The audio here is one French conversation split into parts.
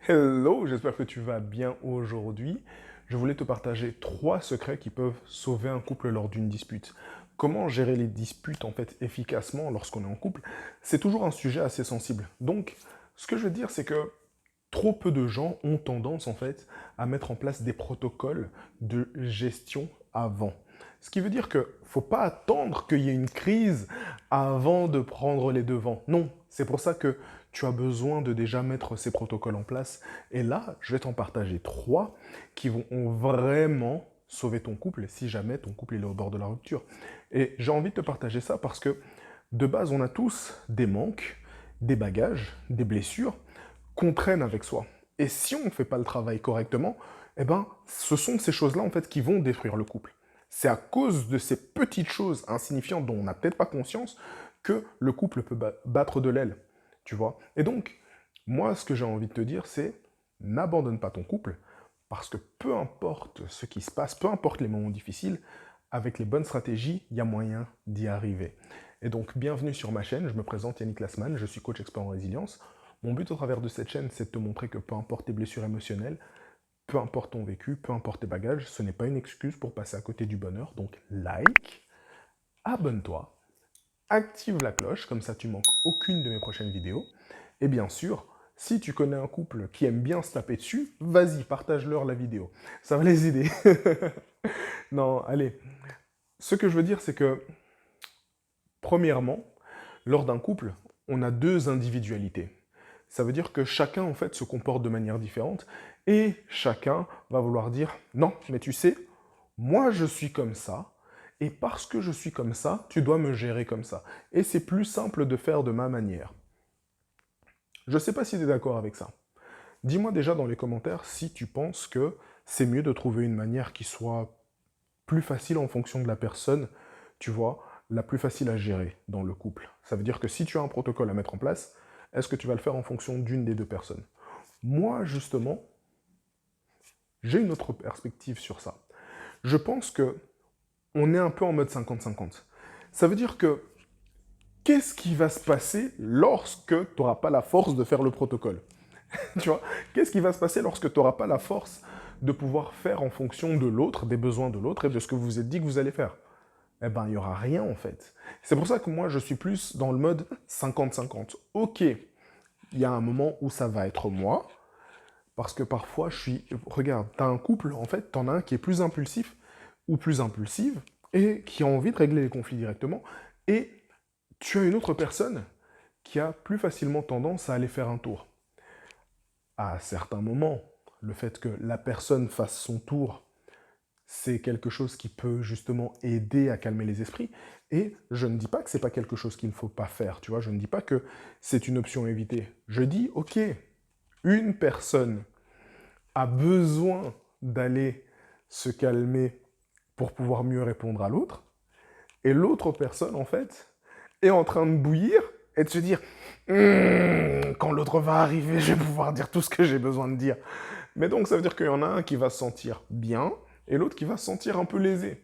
Hello, j'espère que tu vas bien aujourd'hui. Je voulais te partager 3 secrets qui peuvent sauver un couple lors d'une dispute. Comment gérer les disputes en fait efficacement lorsqu'on est en couple? C'est toujours un sujet assez sensible. Donc, ce que je veux dire, c'est que trop peu de gens ont tendance en fait à mettre en place des protocoles de gestion avant. Ce qui veut dire que faut pas attendre qu'il y ait une crise avant de prendre les devants. Non, c'est pour ça que tu as besoin de déjà mettre ces protocoles en place. Et là, je vais t'en partager 3 qui vont vraiment sauver ton couple si jamais ton couple est au bord de la rupture. Et j'ai envie de te partager ça parce que de base, on a tous des manques, des bagages, des blessures qu'on traîne avec soi. Et si on ne fait pas le travail correctement, eh ben, ce sont ces choses-là en fait qui vont détruire le couple. C'est à cause de ces petites choses insignifiantes dont on n'a peut-être pas conscience que le couple peut battre de l'aile, tu vois. Et donc, moi, ce que j'ai envie de te dire, c'est n'abandonne pas ton couple, parce que peu importe ce qui se passe, peu importe les moments difficiles, avec les bonnes stratégies, il y a moyen d'y arriver. Et donc, bienvenue sur ma chaîne, je me présente Yannick Lassman, je suis coach expert en résilience. Mon but au travers de cette chaîne, c'est de te montrer que peu importe tes blessures émotionnelles, peu importe ton vécu, peu importe tes bagages, ce n'est pas une excuse pour passer à côté du bonheur. Donc, like, abonne-toi, active la cloche, comme ça tu manques aucune de mes prochaines vidéos. Et bien sûr, si tu connais un couple qui aime bien se taper dessus, vas-y, partage-leur la vidéo. Ça va les aider. Non, allez. Ce que je veux dire, c'est que, premièrement, lors d'un couple, on a 2 individualités. Ça veut dire que chacun, en fait, se comporte de manière différente et chacun va vouloir dire non, mais tu sais, moi je suis comme ça et parce que je suis comme ça, tu dois me gérer comme ça. Et c'est plus simple de faire de ma manière. Je ne sais pas si tu es d'accord avec ça. Dis-moi déjà dans les commentaires si tu penses que c'est mieux de trouver une manière qui soit plus facile en fonction de la personne, tu vois, la plus facile à gérer dans le couple. Ça veut dire que si tu as un protocole à mettre en place, est-ce que tu vas le faire en fonction d'une des 2 personnes? Moi, justement, j'ai une autre perspective sur ça. Je pense que on est un peu en mode 50-50. Ça veut dire que qu'est-ce qui va se passer lorsque tu n'auras pas la force de faire le protocole? Tu vois, qu'est-ce qui va se passer lorsque tu n'auras pas la force de pouvoir faire en fonction de l'autre, des besoins de l'autre et de ce que vous vous êtes dit que vous allez faire? Eh ben, il n'y aura rien en fait. C'est pour ça que moi, je suis plus dans le mode 50-50. Ok, il y a un moment où ça va être moi, parce que parfois, je suis... Regarde, t'as un couple, en fait, t'en as un qui est plus impulsif ou plus impulsive, et qui a envie de régler les conflits directement, et tu as une autre personne qui a plus facilement tendance à aller faire un tour. À certains moments, le fait que la personne fasse son tour, c'est quelque chose qui peut justement aider à calmer les esprits. Et je ne dis pas que c'est pas quelque chose qu'il ne faut pas faire, tu vois. Je ne dis pas que c'est une option à éviter. Je dis, ok, une personne a besoin d'aller se calmer pour pouvoir mieux répondre à l'autre, et l'autre personne, en fait, est en train de bouillir et de se dire quand l'autre va arriver, je vais pouvoir dire tout ce que j'ai besoin de dire. Mais donc, ça veut dire qu'il y en a un qui va se sentir bien et l'autre qui va se sentir un peu lésé.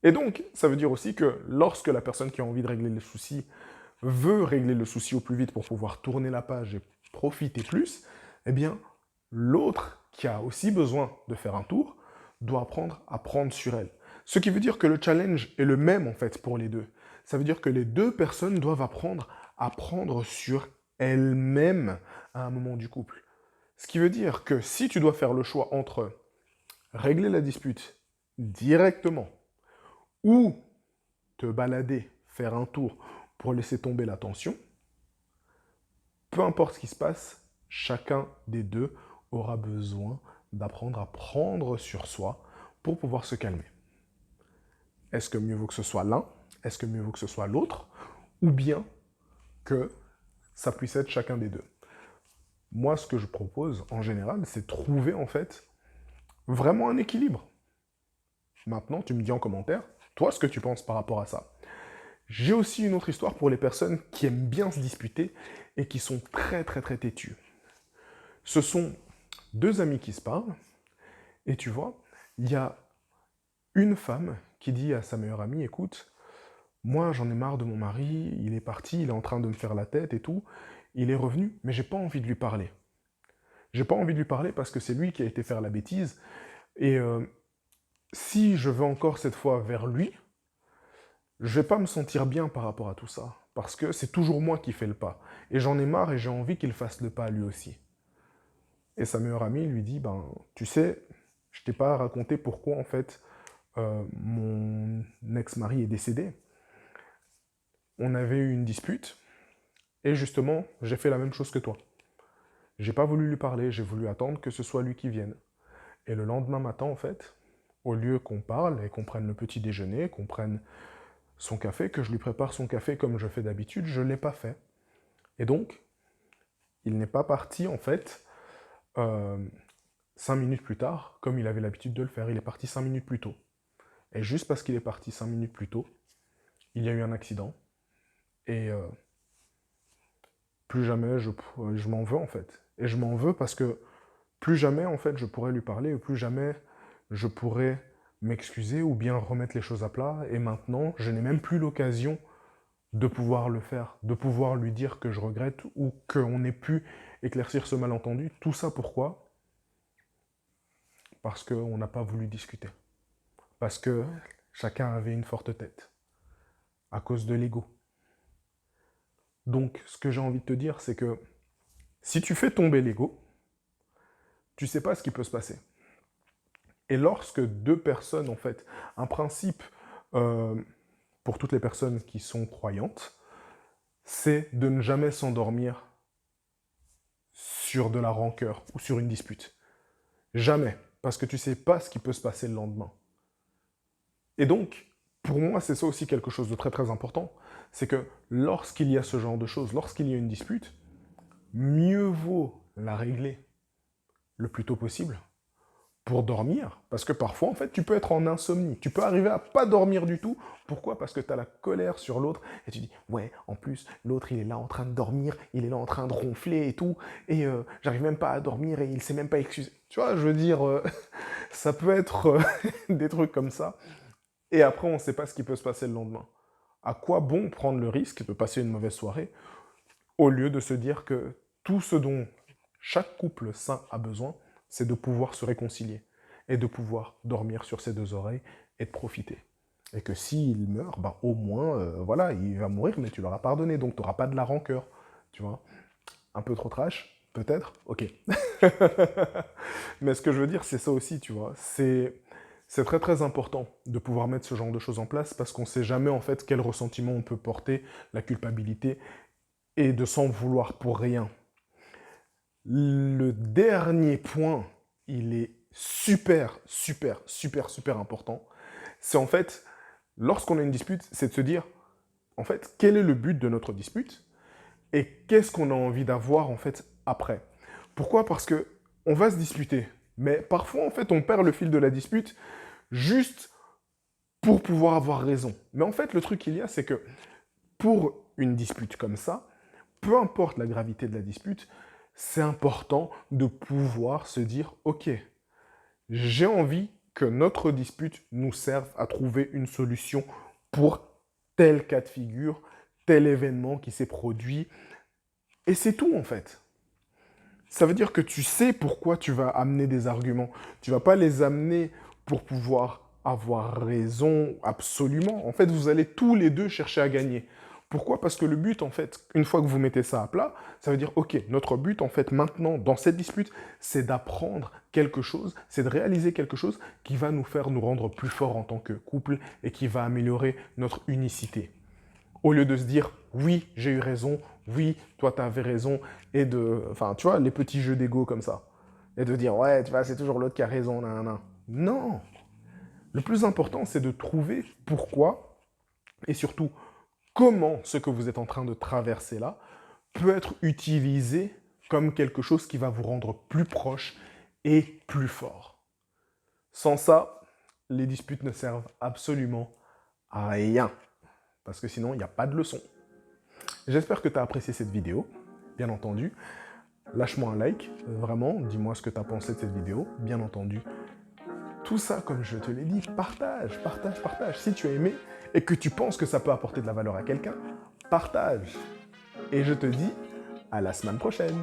Et donc, ça veut dire aussi que lorsque la personne qui a envie de régler le souci veut régler le souci au plus vite pour pouvoir tourner la page et profiter plus, eh bien, l'autre qui a aussi besoin de faire un tour doit apprendre à prendre sur elle. Ce qui veut dire que le challenge est le même en fait pour les deux. Ça veut dire que les 2 personnes doivent apprendre à prendre sur elles-mêmes à un moment du couple. Ce qui veut dire que si tu dois faire le choix entre régler la dispute directement ou te balader, faire un tour pour laisser tomber la tension, peu importe ce qui se passe, chacun des deux aura besoin d'apprendre à prendre sur soi pour pouvoir se calmer. Est-ce que mieux vaut que ce soit l'un? Est-ce que mieux vaut que ce soit l'autre? Ou bien que ça puisse être chacun des deux? Moi, ce que je propose, en général, c'est trouver, en fait, vraiment un équilibre. Maintenant, tu me dis en commentaire, toi, ce que tu penses par rapport à ça. J'ai aussi une autre histoire pour les personnes qui aiment bien se disputer et qui sont très, très, très têtues. Ce sont 2 amis qui se parlent, et tu vois, il y a une femme qui dit à sa meilleure amie, écoute, moi j'en ai marre de mon mari, il est parti, il est en train de me faire la tête et tout, il est revenu, mais j'ai pas envie de lui parler. J'ai pas envie de lui parler parce que c'est lui qui a été faire la bêtise. Et si je vais encore cette fois vers lui, je vais pas me sentir bien par rapport à tout ça. Parce que c'est toujours moi qui fais le pas. Et j'en ai marre et j'ai envie qu'il fasse le pas lui aussi. Et sa meilleure amie lui dit, ben, tu sais, je t'ai pas raconté pourquoi, en fait, mon ex-mari est décédé. On avait eu une dispute, et justement, j'ai fait la même chose que toi. J'ai pas voulu lui parler, j'ai voulu attendre que ce soit lui qui vienne. Et le lendemain matin, en fait, au lieu qu'on parle et qu'on prenne le petit déjeuner, qu'on prenne son café, que je lui prépare son café comme je fais d'habitude, je ne l'ai pas fait. Et donc, il n'est pas parti, en fait, 5 minutes plus tard, comme il avait l'habitude de le faire. Il est parti 5 minutes plus tôt. Et juste parce qu'il est parti 5 minutes plus tôt, il y a eu un accident. Et plus jamais je m'en veux, en fait. Et je m'en veux parce que plus jamais, en fait, je pourrais lui parler, ou plus jamais je pourrais m'excuser ou bien remettre les choses à plat. Et maintenant, je n'ai même plus l'occasion de pouvoir le faire, de pouvoir lui dire que je regrette ou qu'on ait pu éclaircir ce malentendu. Tout ça pourquoi? Parce qu'on n'a pas voulu discuter. Parce que chacun avait une forte tête. À cause de l'ego. Donc, ce que j'ai envie de te dire, c'est que si tu fais tomber l'ego, tu ne sais pas ce qui peut se passer. Et lorsque deux personnes, en fait, un principe pour toutes les personnes qui sont croyantes, c'est de ne jamais s'endormir sur de la rancœur ou sur une dispute. Jamais. Parce que tu ne sais pas ce qui peut se passer le lendemain. Et donc, pour moi, c'est ça aussi quelque chose de très très important. C'est que lorsqu'il y a ce genre de choses, lorsqu'il y a une dispute, mieux vaut la régler le plus tôt possible pour dormir. Parce que parfois, en fait, tu peux être en insomnie. Tu peux arriver à pas dormir du tout. Pourquoi? Parce que tu as la colère sur l'autre et tu dis, ouais, en plus, l'autre, il est là en train de dormir, il est là en train de ronfler et tout, et j'arrive même pas à dormir et il s'est même pas excusé. Tu vois, je veux dire, ça peut être des trucs comme ça. Et après, on ne sait pas ce qui peut se passer le lendemain. À quoi bon prendre le risque de passer une mauvaise soirée au lieu de se dire que tout ce dont chaque couple sain a besoin, c'est de pouvoir se réconcilier et de pouvoir dormir sur ses deux oreilles et de profiter. Et que s'il meurt, bah, au moins, voilà, il va mourir, mais tu l'auras pardonné, donc tu n'auras pas de la rancœur, tu vois. Un peu trop trash, peut-être? Ok. Mais ce que je veux dire, c'est ça aussi, tu vois. C'est très très important de pouvoir mettre ce genre de choses en place parce qu'on ne sait jamais en fait quel ressentiment on peut porter, la culpabilité, et de s'en vouloir pour rien. Le dernier point, il est super, super, super, super important. C'est en fait, lorsqu'on a une dispute, c'est de se dire, en fait, quel est le but de notre dispute et qu'est-ce qu'on a envie d'avoir en fait après. Pourquoi? Parce que on va se disputer, mais parfois en fait on perd le fil de la dispute juste pour pouvoir avoir raison. Mais en fait le truc qu'il y a, c'est que pour une dispute comme ça, peu importe la gravité de la dispute, c'est important de pouvoir se dire, ok, j'ai envie que notre dispute nous serve à trouver une solution pour tel cas de figure, tel événement qui s'est produit. Et c'est tout en fait. Ça veut dire que tu sais pourquoi tu vas amener des arguments. Tu ne vas pas les amener pour pouvoir avoir raison absolument. En fait, vous allez tous les deux chercher à gagner. Pourquoi? Parce que le but, en fait, une fois que vous mettez ça à plat, ça veut dire, ok, notre but, en fait, maintenant, dans cette dispute, c'est d'apprendre quelque chose, c'est de réaliser quelque chose qui va nous faire nous rendre plus forts en tant que couple et qui va améliorer notre unicité. Au lieu de se dire, oui, j'ai eu raison, oui, toi, tu avais raison, et de... Enfin, tu vois, les petits jeux d'ego comme ça. Et de dire, ouais, tu vois, c'est toujours l'autre qui a raison, nan. Non! Le plus important, c'est de trouver pourquoi, et surtout, comment ce que vous êtes en train de traverser là peut être utilisé comme quelque chose qui va vous rendre plus proche et plus fort. Sans ça, les disputes ne servent absolument à rien. Parce que sinon, il n'y a pas de leçon. J'espère que tu as apprécié cette vidéo, bien entendu. Lâche-moi un like, vraiment, dis-moi ce que tu as pensé de cette vidéo, bien entendu. Tout ça, comme je te l'ai dit, partage, partage, partage. Si tu as aimé et que tu penses que ça peut apporter de la valeur à quelqu'un, partage. Et je te dis à la semaine prochaine.